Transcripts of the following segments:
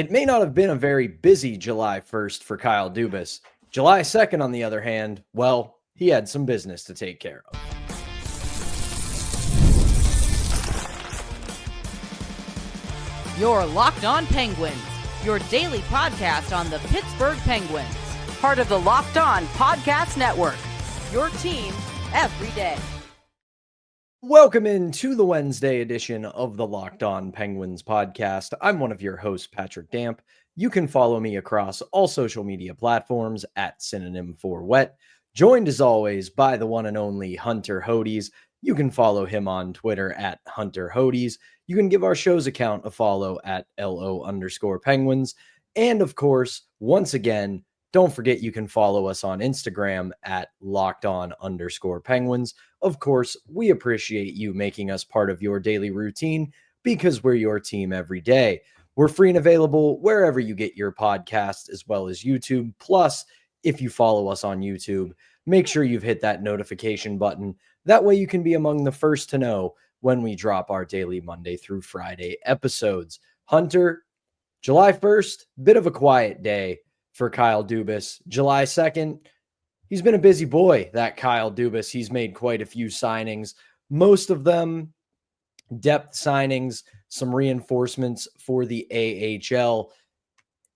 It may not have been a very busy July 1st for Kyle Dubas. July 2nd, on the other hand, well, he had some business to take care of. You're Locked On Penguins, your daily podcast on the Pittsburgh Penguins, part of the Locked On Podcast Network, your team every day. Welcome into the Wednesday edition of the Locked On Penguins podcast. I'm one of your hosts, Patrick Damp. You can follow me across all social media platforms at synonym for wet. Joined as always by the one and only Hunter Hodes. You can follow him on Twitter at Hunter Hodes. You can give our show's account a follow at LO_Penguins. And of course, once again, don't forget you can follow us on Instagram at LockedOn_Penguins. Of course, we appreciate you making us part of your daily routine because we're your team every day. We're free and available wherever you get your podcasts, as well as YouTube. Plus, if you follow us on YouTube, make sure you've hit that notification button. That way you can be among the first to know when we drop our daily Monday through Friday episodes. Hunter, July 1st, bit of a quiet day for Kyle Dubas. July 2nd, he's been a busy boy, that Kyle Dubas. He's made quite a few signings, most of them depth signings, some reinforcements for the AHL.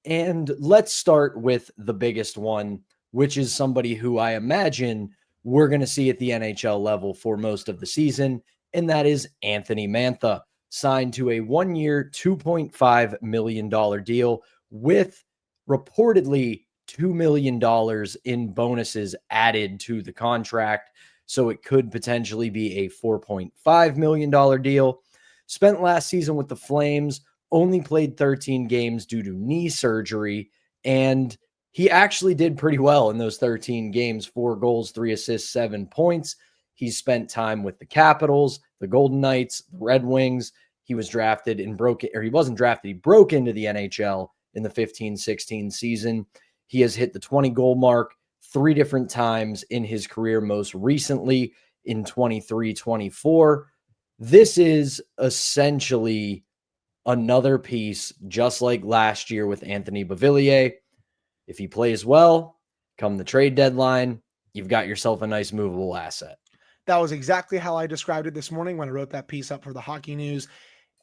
And let's start with the biggest one, which is somebody who I imagine we're going to see at the NHL level for most of the season, and that is Anthony Mantha, signed to a 1-year, $2.5 million deal with reportedly $2 million in bonuses added to the contract. So it could potentially be a $4.5 million deal. Spent last season with the Flames, only played 13 games due to knee surgery, and he actually did pretty well in those 13 games, 4 goals, 3 assists, 7 points. He spent time with the Capitals, the Golden Knights, the Red Wings. He was drafted and he wasn't drafted. He broke into the NHL in the 15-16 season. He has hit the 20-goal mark 3 different times in his career, most recently in 23-24. This is essentially another piece, just like last year with Anthony Beauvillier. If he plays well, come the trade deadline, you've got yourself a nice movable asset. That was exactly how I described it this morning when I wrote that piece up for the Hockey News.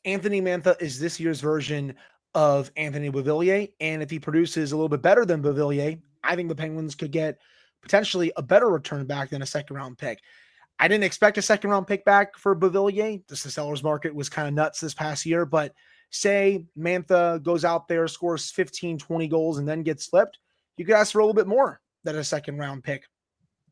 Anthony Mantha is this year's version of Anthony Beauvillier, and if he produces a little bit better than Beauvillier, I think the Penguins could get potentially a better return back than a second-round pick. I didn't expect a second-round pick back for Beauvillier. The seller's market was kind of nuts this past year, but say Mantha goes out there, scores 15, 20 goals, and then gets flipped, you could ask for a little bit more than a second-round pick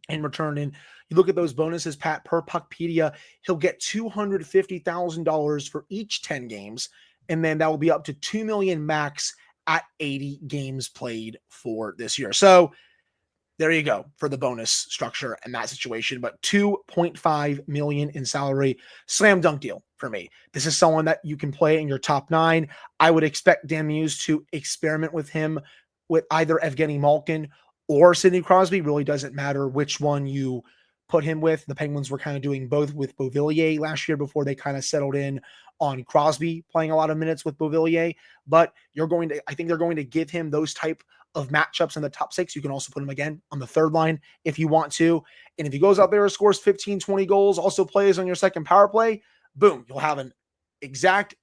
in return. And you look at those bonuses, Pat, per Puckpedia, he'll get $250,000 for each 10 games, and then that will be up to $2 million max at 80 games played for this year. So there you go for the bonus structure and that situation. But $2.5 million in salary, slam dunk deal for me. This is someone that you can play in your top 9. I would expect Lemieux to experiment with him with either Evgeni Malkin or Sidney Crosby. Really doesn't matter which one you put him with. The Penguins were kind of doing both with Beauvillier last year before they kind of settled in on Crosby playing a lot of minutes with Beauvillier. But I think they're going to give him those type of matchups in the top 6. You can also put him again on the third line if you want to. And if he goes out there and scores 15, 20 goals, also plays on your second power play, boom, you'll have an exact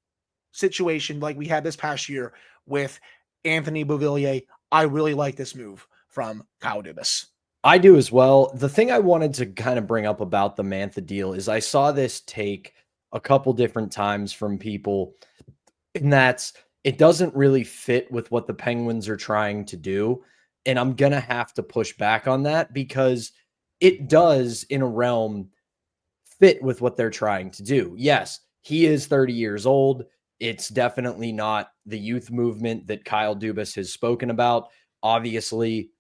situation like we had this past year with Anthony Beauvillier. I really like this move from Kyle Dubas. I do as well. The thing I wanted to kind of bring up about the Mantha deal is I saw this take a couple different times from people, and that's it doesn't really fit with what the Penguins are trying to do. And I'm going to have to push back on that because it does, in a realm, fit with what they're trying to do. Yes, he is 30 years old. It's definitely not the youth movement that Kyle Dubas has spoken about. Obviously,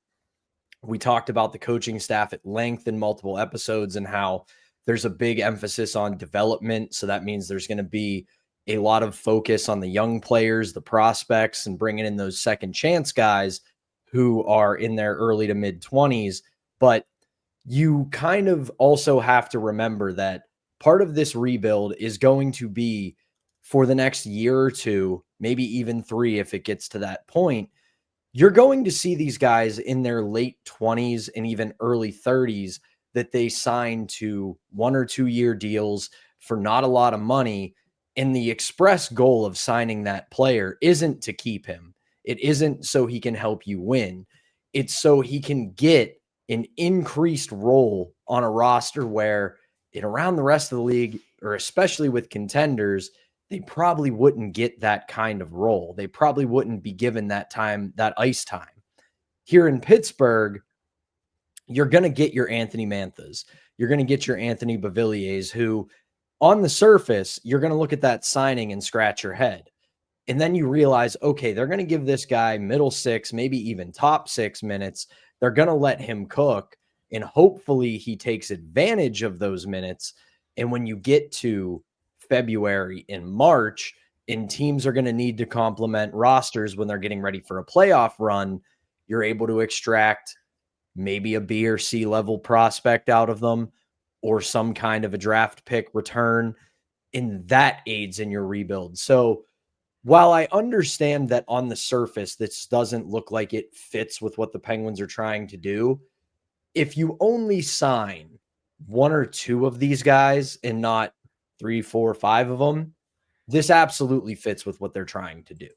we talked about the coaching staff at length in multiple episodes and how there's a big emphasis on development. So that means there's going to be a lot of focus on the young players, the prospects, and bringing in those second chance guys who are in their early to mid 20s. But you kind of also have to remember that part of this rebuild is going to be for the next year or two, maybe even 3 if it gets to that point, you're going to see these guys in their late 20s and even early 30s that they sign to 1 or 2 year deals for not a lot of money. And the express goal of signing that player isn't to keep him. It isn't so he can help you win. It's so he can get an increased role on a roster where in around the rest of the league, or especially with contenders, they probably wouldn't get that kind of role. They probably wouldn't be given that time, that ice time. Here in Pittsburgh, you're going to get your Anthony Manthas. You're going to get your Anthony Beauvilliers, who on the surface, you're going to look at that signing and scratch your head. And then you realize, okay, they're going to give this guy middle 6, maybe even top 6 minutes. They're going to let him cook, and hopefully he takes advantage of those minutes. And when you get to February and March, and teams are going to need to complement rosters when they're getting ready for a playoff run, you're able to extract maybe a B or C level prospect out of them, or some kind of a draft pick return, and that aids in your rebuild. So while I understand that on the surface, this doesn't look like it fits with what the Penguins are trying to do, if you only sign 1 or 2 of these guys and not 3, 4, 5 of them, this absolutely fits with what they're trying to do.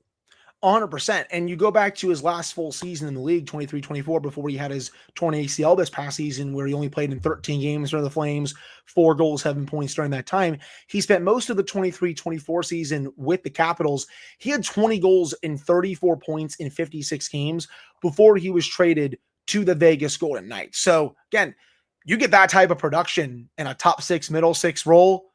100%. And you go back to his last full season in the league, 23-24, before he had his torn ACL this past season, where he only played in 13 games for the Flames, 4 goals, 7 points during that time. He spent most of the 23-24 season with the Capitals. He had 20 goals and 34 points in 56 games before he was traded to the Vegas Golden Knights. So again, you get that type of production in a top 6, middle 6 role,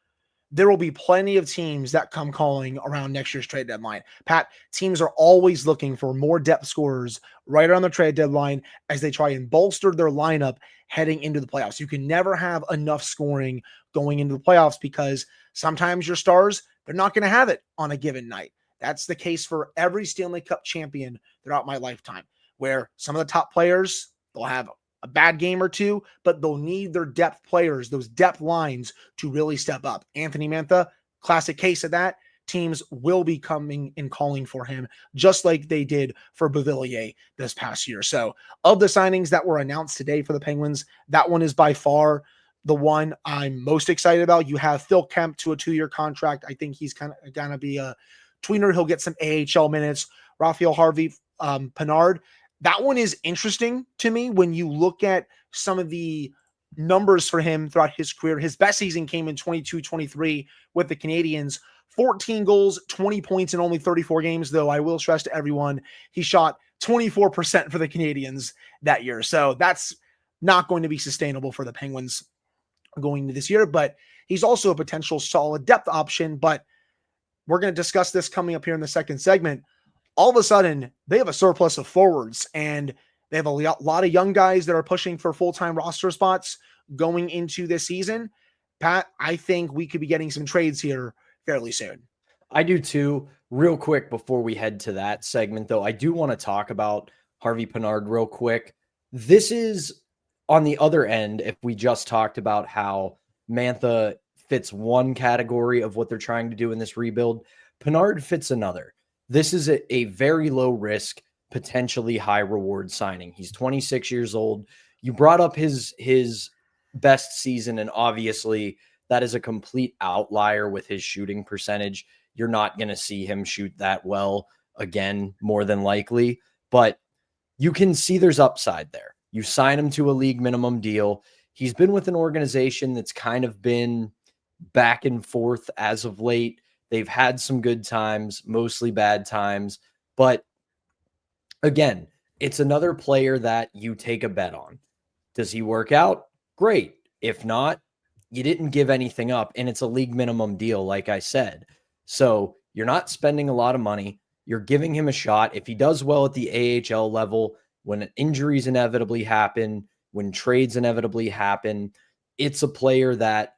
there will be plenty of teams that come calling around next year's trade deadline. Pat, teams are always looking for more depth scorers right around the trade deadline as they try and bolster their lineup heading into the playoffs. You can never have enough scoring going into the playoffs because sometimes your stars, they're not going to have it on a given night. That's the case for every Stanley Cup champion throughout my lifetime, where some of the top players, they'll have a bad game or two, but they'll need their depth players, those depth lines, to really step up. Anthony Mantha, classic case of that. Teams will be coming and calling for him, just like they did for Beauvillier this past year. So of the signings that were announced today for the Penguins, that one is by far the one I'm most excited about. You have Phil Kemp to a 2-year contract. I think he's kind of going to be a tweener. He'll get some AHL minutes. Raphael Harvey Pinard, that one is interesting to me when you look at some of the numbers for him throughout his career. His best season came in 22-23 with the Canadiens, 14 goals, 20 points in only 34 games, though I will stress to everyone, he shot 24% for the Canadiens that year. So that's not going to be sustainable for the Penguins going into this year, but he's also a potential solid depth option. But we're going to discuss this coming up here in the second segment. All of a sudden, they have a surplus of forwards, and they have a lot of young guys that are pushing for full-time roster spots going into this season. Pat, I think we could be getting some trades here fairly soon. I do too. Real quick before we head to that segment, though, I do want to talk about Harvey Pinard real quick. This is on the other end. If we just talked about how Mantha fits one category of what they're trying to do in this rebuild, Pinard fits another. This is a very low risk, potentially high reward signing. He's 26 years old. You brought up his best season, and obviously that is a complete outlier with his shooting percentage. You're not going to see him shoot that well again, more than likely, but you can see there's upside there. You sign him to a league minimum deal. He's been with an organization that's kind of been back and forth as of late. They've had some good times, mostly bad times. But again, it's another player that you take a bet on. Does he work out? Great. If not, you didn't give anything up, and it's a league minimum deal, like I said. So you're not spending a lot of money. You're giving him a shot. If he does well at the AHL level, when injuries inevitably happen, when trades inevitably happen, it's a player that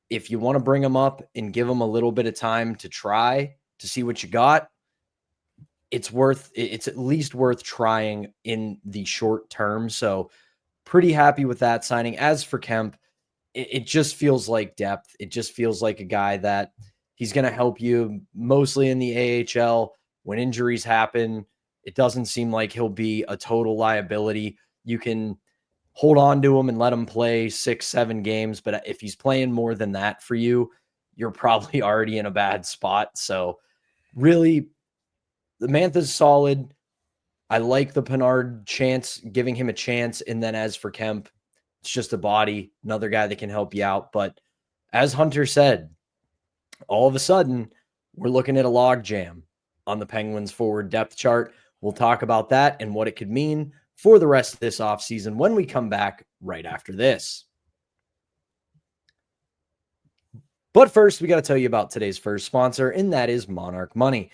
if you want to bring him up and give him a little bit of time to try to see what you got, it's at least worth trying in the short term. So pretty happy with that signing. As for Kemp, it just feels like depth. It just feels like a guy that He's going to help you mostly in the AHL. When injuries happen, it doesn't seem like he'll be a total liability. You can hold on to him and let him play 6-7 games. But if he's playing more than that for you, you're probably already in a bad spot. So really, the Mantha's solid. I like the Pinard chance, giving him a chance. And then as for Kemp, it's just a body, another guy that can help you out. But as Hunter said, all of a sudden, we're looking at a logjam on the Penguins forward depth chart. We'll talk about that and what it could mean for the rest of this offseason when we come back right after this. But first, we got to tell you about today's first sponsor, and that is Monarch Money.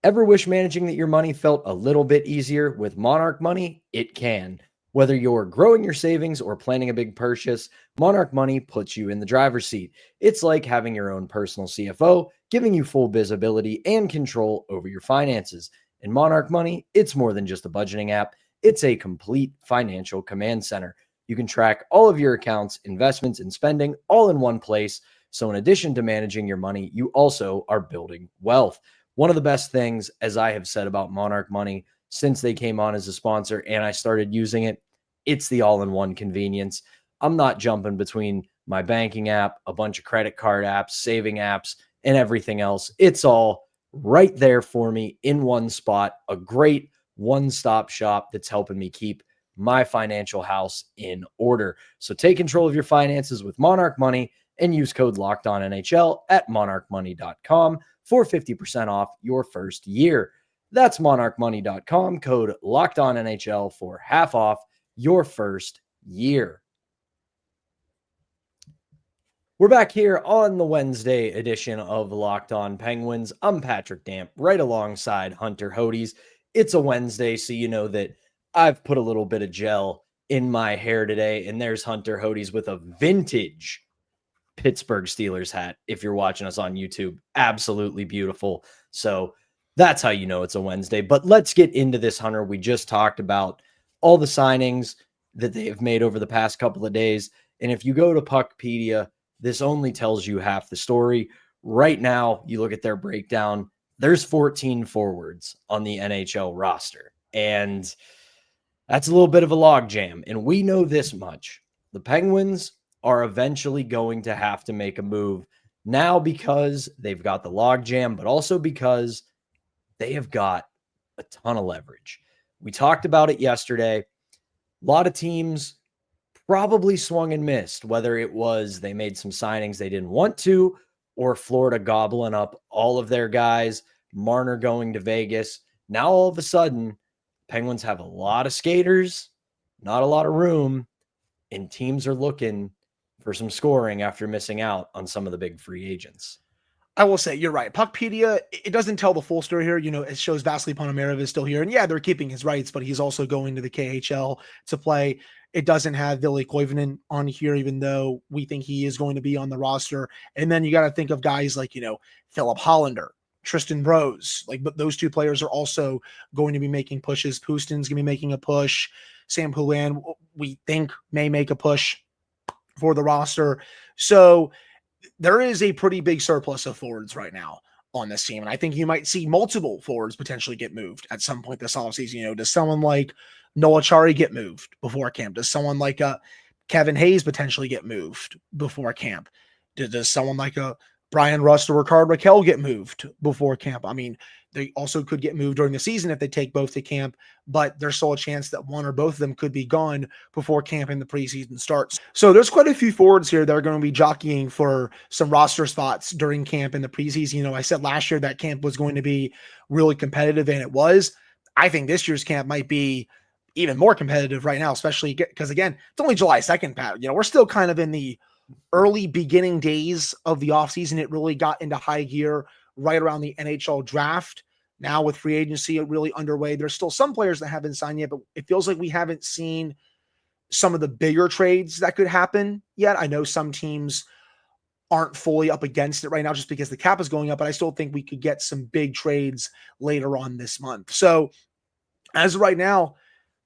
Ever wish managing that your money felt a little bit easier? With Monarch Money, it can. Whether you're growing your savings or planning a big purchase, Monarch Money puts you in the driver's seat. It's like having your own personal CFO, giving you full visibility and control over your finances. In Monarch Money, it's more than just a budgeting app. It's a complete financial command center. You can track all of your accounts, investments, and spending all in one place. So in addition to managing your money, you also are building wealth. One of the best things, as I have said about Monarch Money since they came on as a sponsor and I started using it, it's the all-in-one convenience. I'm not jumping between my banking app, a bunch of credit card apps, saving apps, and everything else. It's all right there for me in one spot, a great one-stop shop that's helping me keep my financial house in order. So take control of your finances with Monarch Money and use code LOCKEDONNHL at monarchmoney.com for 50% off your first year. That's monarchmoney.com, code LOCKEDONNHL for half off your first year. We're back here on the Wednesday edition of Locked On Penguins. I'm Patrick Damp, right alongside Hunter Hodes. It's a Wednesday, so you know that I've put a little bit of gel in my hair today, and there's Hunter Hodes with a vintage Pittsburgh Steelers hat. If you're watching us on YouTube, absolutely beautiful. So that's how you know it's a Wednesday. But let's get into this, Hunter. We just talked about all the signings that they have made over the past couple of days. And if you go to Puckpedia, this only tells you half the story. Right now, you look at their breakdown, there's 14 forwards on the NHL roster. And that's a little bit of a logjam. And we know this much. The Penguins are eventually going to have to make a move now because they've got the logjam, but also because they have got a ton of leverage. We talked about it yesterday. A lot of teams probably swung and missed, whether it was they made some signings they didn't want to, or Florida gobbling up all of their guys, Marner going to Vegas. Now, all of a sudden, Penguins have a lot of skaters, not a lot of room, and teams are looking for some scoring after missing out on some of the big free agents. I will say, you're right. Puckpedia, it doesn't tell the full story here. You know, it shows Vasily Ponomarev is still here. And yeah, they're keeping his rights, but he's also going to the KHL to play. It doesn't have Ville Koivunen on here, even though we think he is going to be on the roster. And then you got to think of guys like, you know, Philip Hollander, Tristan Rose. Like, but those two players are also going to be making pushes. Pustin's going to be making a push. Sam Poulin, we think, may make a push for the roster. So there is a pretty big surplus of forwards right now on this team. And I think you might see multiple forwards potentially get moved at some point this offseason. You know, does someone like Noah Chari get moved before camp? Does someone like Kevin Hayes potentially get moved before camp? Does someone like Brian Rust or Rickard Raquel get moved before camp? I mean, they also could get moved during the season if they take both to camp, but there's still a chance that one or both of them could be gone before camp and the preseason starts. So there's quite a few forwards here that are going to be jockeying for some roster spots during camp and the preseason. You know, I said last year that camp was going to be really competitive, and it was. I think this year's camp might be even more competitive right now, especially because, again, it's only July 2nd, Pat. You know, we're still kind of in the early beginning days of the offseason. It really got into high gear right around the NHL draft. Now with free agency really underway, there's still some players that haven't signed yet, but it feels like we haven't seen some of the bigger trades that could happen yet. I know some teams aren't fully up against it right now just because the cap is going up, but I still think we could get some big trades later on this month. So as of right now,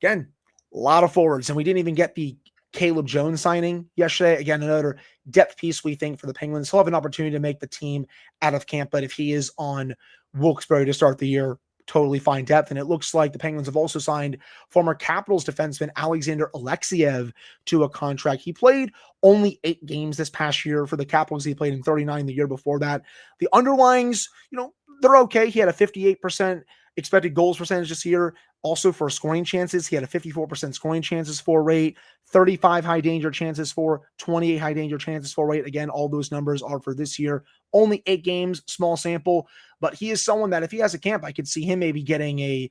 again, a lot of forwards, and we didn't even get the Caleb Jones signing yesterday. Again, another depth piece we think for the Penguins. He'll have an opportunity to make the team out of camp, but if he is on Wilkes-Barre to start the year, totally fine depth. And it looks like the Penguins have also signed former Capitals defenseman Alexander Alexiev to a contract. He played only 8 games this past year for the Capitals. He played in 39 the year before that. The underlines, they're okay. He had a 58% expected goals percentage this year. Also for scoring chances, he had a 54% scoring chances for rate, 35 high danger chances for, 28 high danger chances for rate. Again, all those numbers are for this year. Only 8 games, small sample, but he is someone that if he has a camp, I could see him maybe getting a,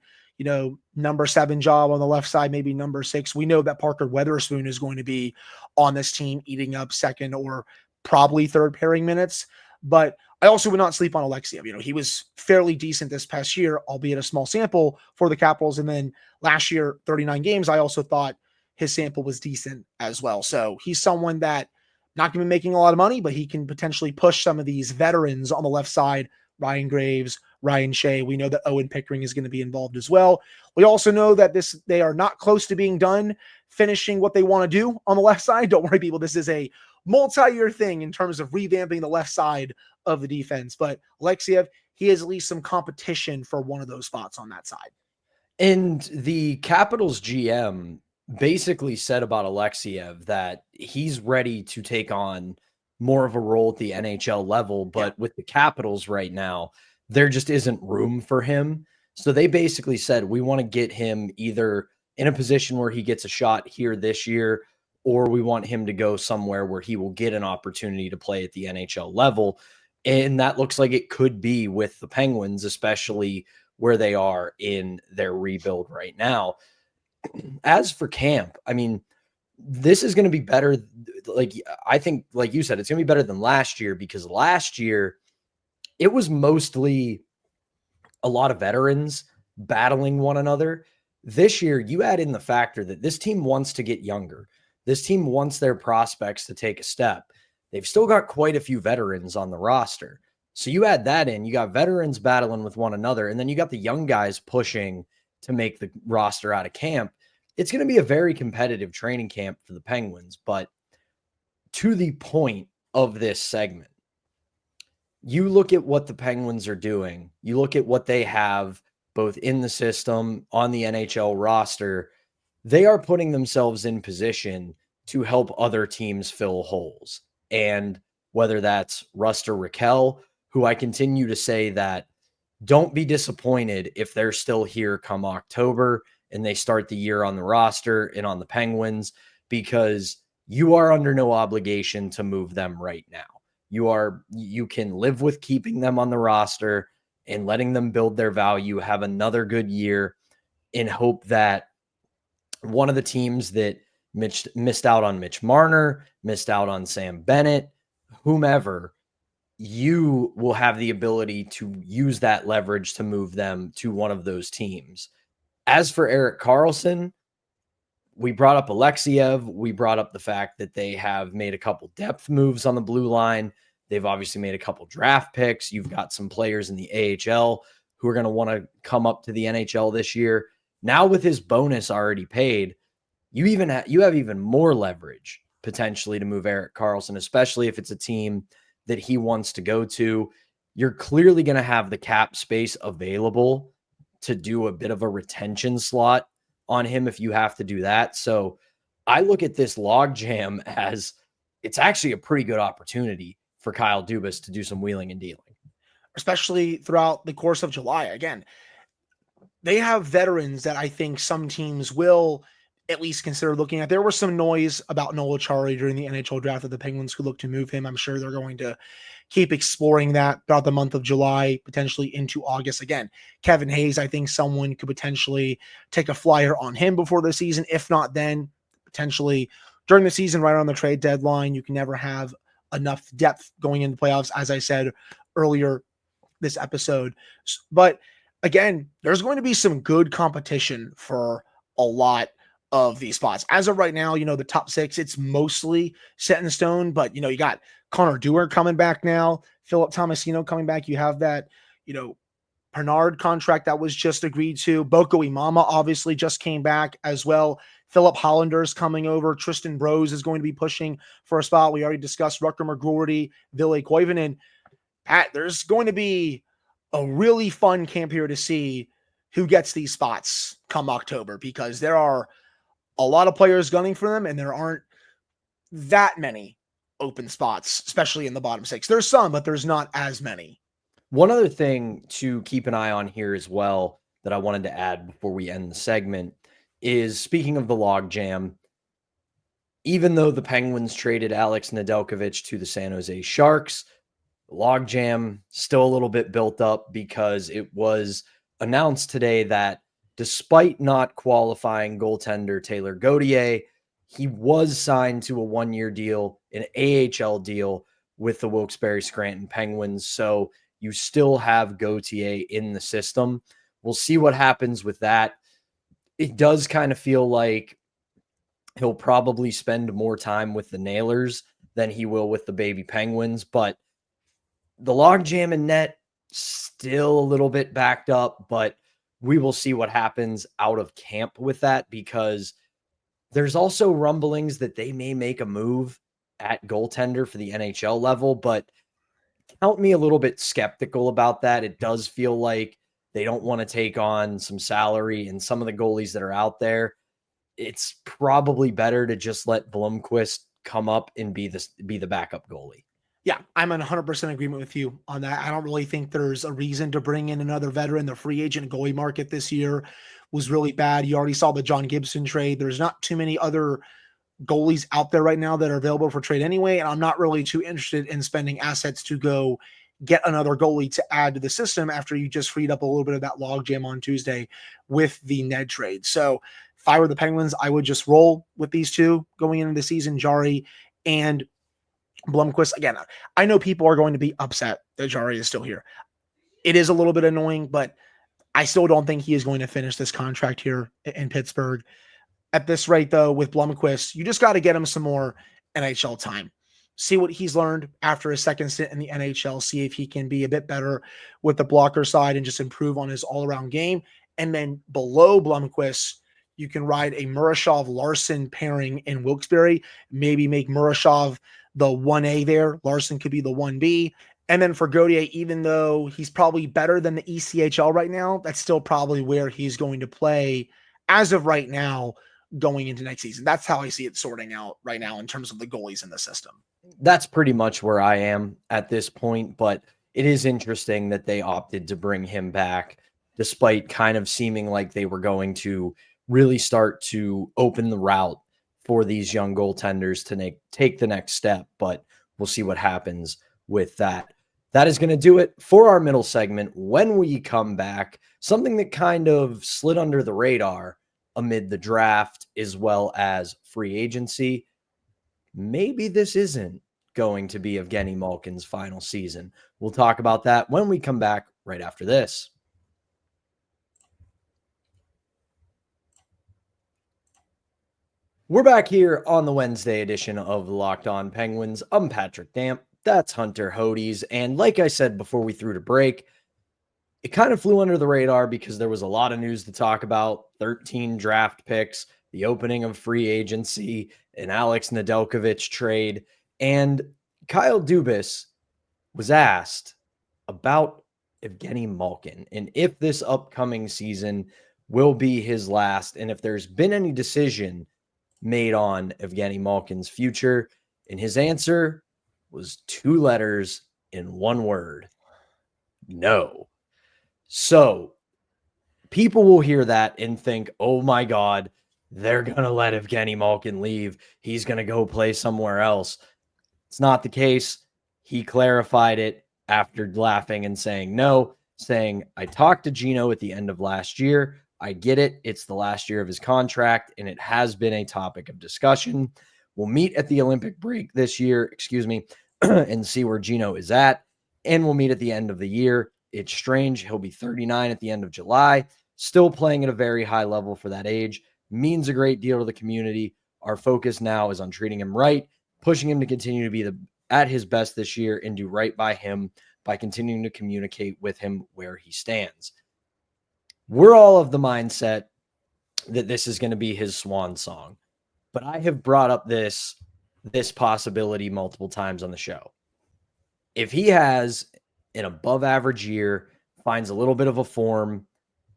number 7 job on the left side, maybe number 6. We know that Parker Weatherspoon is going to be on this team eating up second or probably third pairing minutes. But I also would not sleep on Alexiev. He was fairly decent this past year, albeit a small sample for the Capitals. And then last year, 39 games, I also thought his sample was decent as well. So he's someone that not going to be making a lot of money, but he can potentially push some of these veterans on the left side, Ryan Graves, Ryan Shea. We know that Owen Pickering is going to be involved as well. We also know that they are not close to being done finishing what they want to do on the left side. Don't worry, people. This is a multi-year thing in terms of revamping the left side of the defense. But Alexiev, he has at least some competition for one of those spots on that side. And the Capitals GM basically said about Alexiev that he's ready to take on more of a role at the NHL level, but with the Capitals right now, there just isn't room for him. So they basically said, we want to get him either in a position where he gets a shot here this year, or we want him to go somewhere where he will get an opportunity to play at the NHL level. And that looks like it could be with the Penguins, especially where they are in their rebuild right now. As for camp, I mean, this is going to be better. I think, like you said, it's going to be better than last year, because last year it was mostly a lot of veterans battling one another. This year, you add in the factor that this team wants to get younger. This team wants their prospects to take a step. They've still got quite a few veterans on the roster. So you add that in, you got veterans battling with one another, and then you got the young guys pushing to make the roster out of camp. It's going to be a very competitive training camp for the Penguins. But to the point of this segment, you look at what the Penguins are doing. You look at what they have both in the system, on the NHL roster. They are putting themselves in position to help other teams fill holes. And whether that's Rust or Raquel, who I continue to say that don't be disappointed if they're still here come October and they start the year on the roster and on the Penguins, because you are under no obligation to move them right now. You can live with keeping them on the roster and letting them build their value, have another good year, and hope that one of the teams that missed out on Mitch Marner, missed out on Sam Bennett, whomever, you will have the ability to use that leverage to move them to one of those teams. As for Erik Karlsson, we brought up Alexiev. We brought up the fact that they have made a couple depth moves on the blue line. They've obviously made a couple draft picks. You've got some players in the AHL who are going to want to come up to the NHL this year. Now with his bonus already paid, you have even more leverage potentially to move Erik Karlsson, especially if it's a team that he wants to go to. You're clearly going to have the cap space available to do a bit of a retention slot on him if you have to do that. So I look at this logjam as it's actually a pretty good opportunity for Kyle Dubas to do some wheeling and dealing. Especially throughout the course of July. Again, they have veterans that I think some teams will at least consider looking at. There was some noise about Noah Charlie during the NHL draft that the Penguins could look to move him. I'm sure they're going to keep exploring that throughout the month of July, potentially into August. Again, Kevin Hayes, I think someone could potentially take a flyer on him before the season. If not, then potentially during the season, right on the trade deadline. You can never have enough depth going into playoffs, as I said earlier this episode. But again, there's going to be some good competition for a lot of these spots. As of right now, the top 6, it's mostly set in stone, but you got Connor Dewar coming back now, Philip Tomasino coming back. You have that, Bernard contract that was just agreed to. Boko Imama obviously just came back as well. Philip Hollander's coming over. Tristan Brose is going to be pushing for a spot. We already discussed Rutger McGroarty, Ville Koivunen. Pat, there's going to be a really fun camp here to see who gets these spots come October, because there are a lot of players gunning for them, and there aren't that many open spots, especially in the bottom six. There's some, but there's not as many. One other thing to keep an eye on here as well that I wanted to add before we end the segment is, speaking of the logjam, even though the Penguins traded Alex Nedeljkovic to the San Jose Sharks, the logjam still a little bit built up, because it was announced today that despite not qualifying goaltender Taylor Gauthier, he was signed to a one-year deal, an AHL deal with the Wilkes-Barre Scranton Penguins. So you still have Gauthier in the system. We'll see what happens with that. It does kind of feel like he'll probably spend more time with the Nailers than he will with the baby Penguins, but the logjam in net still a little bit backed up, but we will see what happens out of camp with that, because there's also rumblings that they may make a move at goaltender for the NHL level, but count me a little bit skeptical about that. It does feel like they don't want to take on some salary, and some of the goalies that are out there, it's probably better to just let Blomqvist come up and be the backup goalie. Yeah, I'm in 100% agreement with you on that. I don't really think there's a reason to bring in another veteran. The free agent goalie market this year was really bad. You already saw the John Gibson trade. There's not too many other goalies out there right now that are available for trade anyway, and I'm not really too interested in spending assets to go get another goalie to add to the system after you just freed up a little bit of that logjam on Tuesday with the Ned trade. So if I were the Penguins, I would just roll with these two going into the season, Jari and Blomqvist. Again, I know people are going to be upset that Jari is still here. It is a little bit annoying, but I still don't think he is going to finish this contract here in Pittsburgh. At this rate, though, with Blomqvist, you just got to get him some more NHL time. See what he's learned after his second stint in the NHL. See if he can be a bit better with the blocker side and just improve on his all-around game. And then below Blomqvist, you can ride a Murashov-Larson pairing in Wilkes-Barre. Maybe make Murashov the 1A there. Larson could be the 1B. And then for Gauthier, even though he's probably better than the ECHL right now, that's still probably where he's going to play as of right now going into next season. That's how I see it sorting out right now in terms of the goalies in the system. That's pretty much where I am at this point, but it is interesting that they opted to bring him back despite kind of seeming like they were going to really start to open the route for these young goaltenders to take the next step, but we'll see what happens with that. That is going to do it for our middle segment. When we come back, something that kind of slid under the radar amid the draft as well as free agency. Maybe this isn't going to be Evgeni Malkin's final season. We'll talk about that when we come back right after this. We're back here on the Wednesday edition of Locked On Penguins. I'm Patrick Damp. That's Hunter Hodes. And like I said before we threw to break, it kind of flew under the radar because there was a lot of news to talk about. 13 draft picks, the opening of free agency, an Alex Nedeljkovic trade. And Kyle Dubas was asked about Evgeni Malkin and if this upcoming season will be his last, and if there's been any decision made on Evgeni Malkin's future. And his answer was 2 letters in 1 word: no. So people will hear that and think, oh my God, they're going to let Evgeni Malkin leave. He's going to go play somewhere else. It's not the case. He clarified it after laughing and saying no, saying, I talked to Gino at the end of last year. I get it. It's the last year of his contract, and it has been a topic of discussion. We'll meet at the Olympic break this year, and see where Gino is at. And we'll meet at the end of the year. It's strange. He'll be 39 at the end of July, still playing at a very high level for that age. Means a great deal to the community. Our focus now is on treating him right, pushing him to continue to be at his best this year, and do right by him by continuing to communicate with him where he stands. We're all of the mindset that this is going to be his swan song. But I have brought up this possibility multiple times on the show. If he has an above average year, finds a little bit of a form,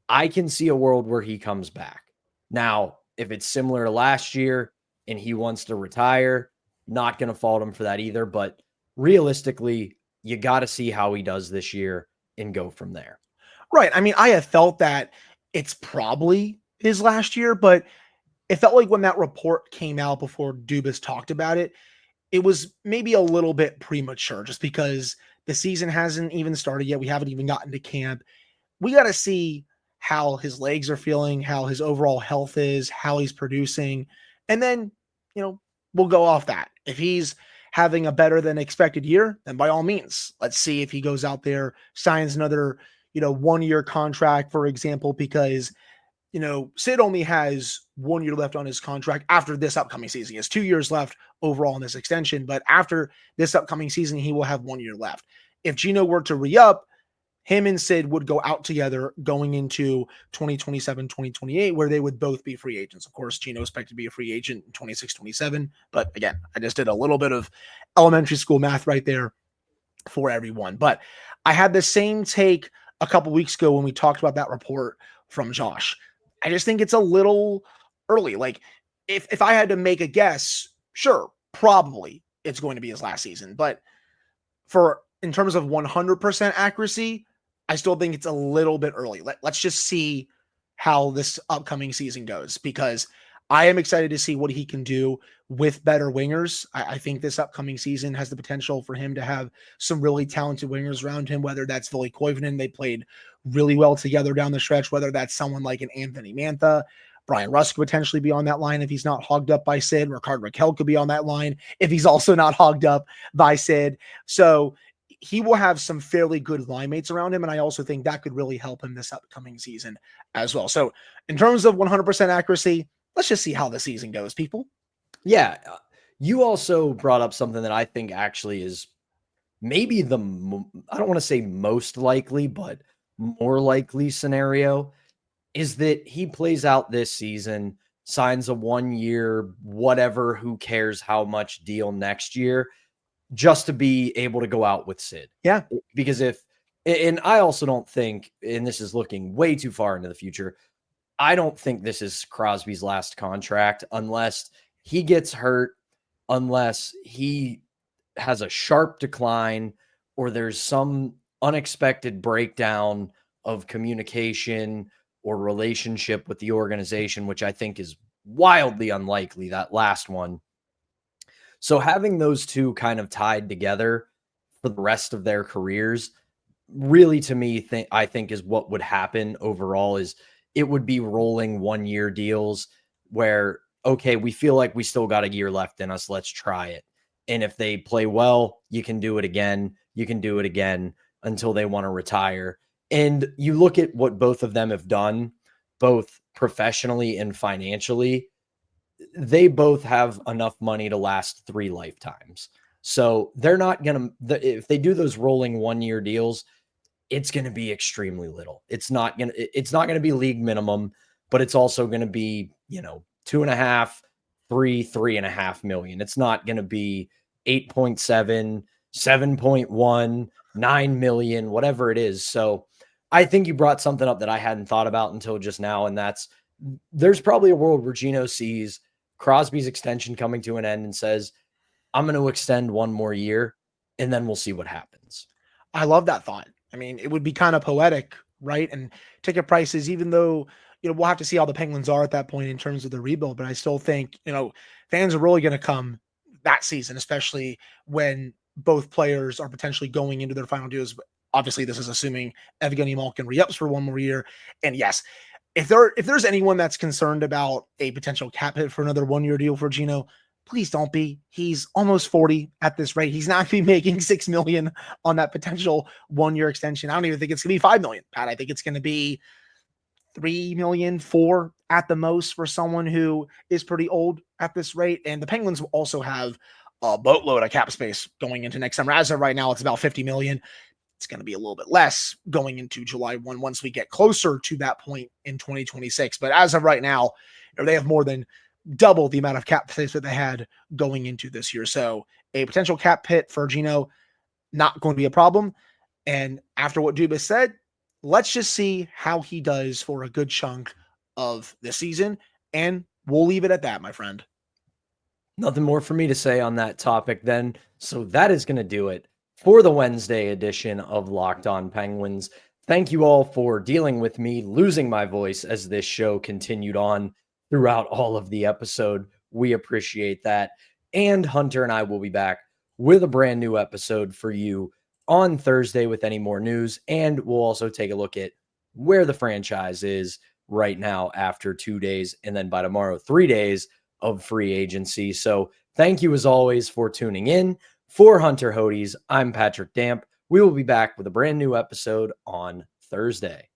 I can see a world where he comes back. Now, if it's similar to last year and he wants to retire, not going to fault him for that either. But realistically, you got to see how he does this year and go from there. Right. I mean, I have felt that it's probably his last year, but it felt like when that report came out before Dubas talked about it, it was maybe a little bit premature just because the season hasn't even started yet. We haven't even gotten to camp. We got to see how his legs are feeling, how his overall health is, how he's producing. And then, we'll go off that. If he's having a better than expected year, then by all means, let's see if he goes out there, signs another, 1-year contract, for example, because Sid only has 1 year left on his contract after this upcoming season. He has 2 years left overall in this extension, but after this upcoming season, he will have 1 year left. If Gino were to re-up, him and Sid would go out together going into 2027, 2028, where they would both be free agents. Of course, Gino expected to be a free agent in 26, 27. But again, I just did a little bit of elementary school math right there for everyone. But I had the same take a couple weeks ago when we talked about that report from Josh. I just think it's a little early. Like if I had to make a guess, sure, probably it's going to be his last season. But in terms of 100% accuracy, I still think it's a little bit early. Let's just see how this upcoming season goes, because I am excited to see what he can do with better wingers. I think this upcoming season has the potential for him to have some really talented wingers around him, whether that's Ville Koivunen. They played really well together down the stretch, whether that's someone like an Anthony Mantha. Brian Russ could potentially be on that line if he's not hogged up by Sid. Ricard Raquel could be on that line if he's also not hogged up by Sid. So he will have some fairly good line mates around him, and I also think that could really help him this upcoming season as well. So in terms of 100% accuracy, let's just see how the season goes, people. Yeah. You also brought up something that I think actually is maybe I don't want to say most likely, but more likely scenario is that he plays out this season, signs a 1 year, whatever, who cares how much deal next year, just to be able to go out with Sid. Yeah. Because and I also don't think, and this is looking way too far into the future, I don't think this is Crosby's last contract unless he gets hurt, unless he has a sharp decline, or there's some unexpected breakdown of communication or relationship with the organization, which I think is wildly unlikely, that last one. So having those two kind of tied together for the rest of their careers, really, to me, I think is what would happen overall. Is it would be rolling 1 year deals where, okay, we feel like we still got a year left in us. Let's try it. And if they play well, you can do it again. You can do it again until they want to retire. And you look at what both of them have done, both professionally and financially. They both have enough money to last 3 lifetimes. So they're not going to, if they do those rolling 1 year deals, it's going to be extremely little. It's not going to be league minimum, but it's also going to be, 2.5, 3.5 million. It's not going to be 8.7, 7.1, 9 million, whatever it is. So I think you brought something up that I hadn't thought about until just now. And there's probably a world where Gino sees Crosby's extension coming to an end and says, I'm going to extend 1 more year, and then we'll see what happens. I love that thought. I mean, it would be kind of poetic, right? And ticket prices, even though, we'll have to see how the Penguins are at that point in terms of the rebuild, but I still think, fans are really going to come that season, especially when both players are potentially going into their final deals. Obviously, this is assuming Evgeni Malkin re-ups for 1 more year. And yes, if there's anyone that's concerned about a potential cap hit for another 1 year deal for Gino, please don't be. He's almost 40 at this rate. He's not going to be making $6 million on that potential 1 year extension. I don't even think it's going to be $5 million, Pat. I think it's going to be $3 million, $4 million at the most for someone who is pretty old at this rate. And the Penguins will also have a boatload of cap space going into next summer. As of right now, it's about $50 million. It's going to be a little bit less going into July 1 once we get closer to that point in 2026. But as of right now, they have more than double the amount of cap space that they had going into this year. So a potential cap hit for Gino, not going to be a problem. And after what Dubas said, let's just see how he does for a good chunk of the season. And we'll leave it at that, my friend. Nothing more for me to say on that topic then. So that is going to do it for the Wednesday edition of Locked On Penguins. Thank you all for dealing with me losing my voice as this show continued on throughout all of the episode. We appreciate that. And Hunter and I will be back with a brand new episode for you on Thursday with any more news. And we'll also take a look at where the franchise is right now after 2 days. And then by tomorrow, 3 days of free agency. So thank you as always for tuning in. For Hunter Hodes, I'm Patrick Damp. We will be back with a brand new episode on Thursday.